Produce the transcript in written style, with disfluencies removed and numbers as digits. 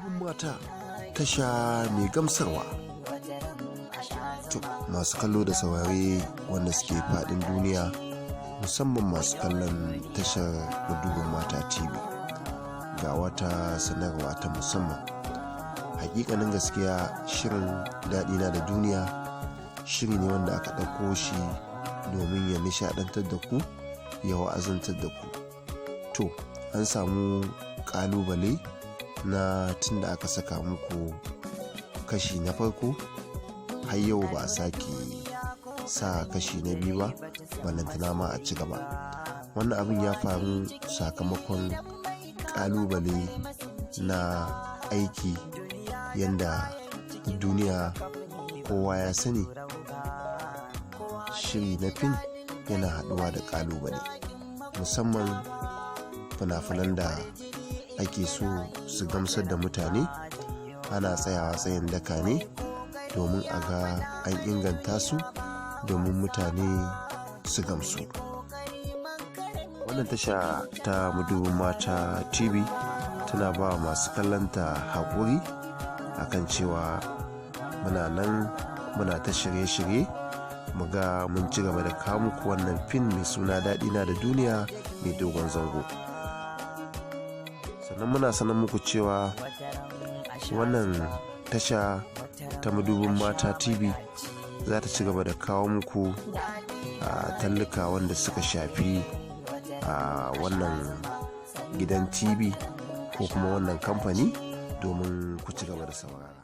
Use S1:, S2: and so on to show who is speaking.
S1: madubin mata, tasha mai gamsarwa. Masu kallo da saurare wanda suke faɗin duniya, musamman masu kallon tashar madubin mata TV, ga wata sanarwa ta musamman. Hakikanin gaskiya, shirin Dadina da Duniya shiri ne wanda aka ɗauko shi domin ya nishaɗantar da ku, ya wa'azantar da ku. To, an samu ƙalubale na tun da aka saka muku kashi na farko har yau ba a sake sa kashi na biyu ba, balantana ma a ci gaba. Wannan abin ya faru sakamakon ƙalubale na aiki, yanda duniya kowa ya sani shiri na fim yana haɗuwa da ƙalubale, musamman fina-finan da ake so su gamsar da mutane. Ana tsayawa tsayin daka ne domin a ga an inganta su domin mutane su gamsu. Wannan tasha ta madubin mata TV tana ba masu kallonta haƙuri akan cewa muna nan muna ta shirye-shirye mu ga mun ci gaba da kawo muku wannan fim mai suna Dadina da Duniya mai dogon zango. Sannan muna sanar muku cewa wannan tasha ta madubin mata TV za ta ci gaba da kawo muku tallika wanda suka shafi wannan gidan TV ko kuma wannan kamfani domin ku ci gaba da saurara.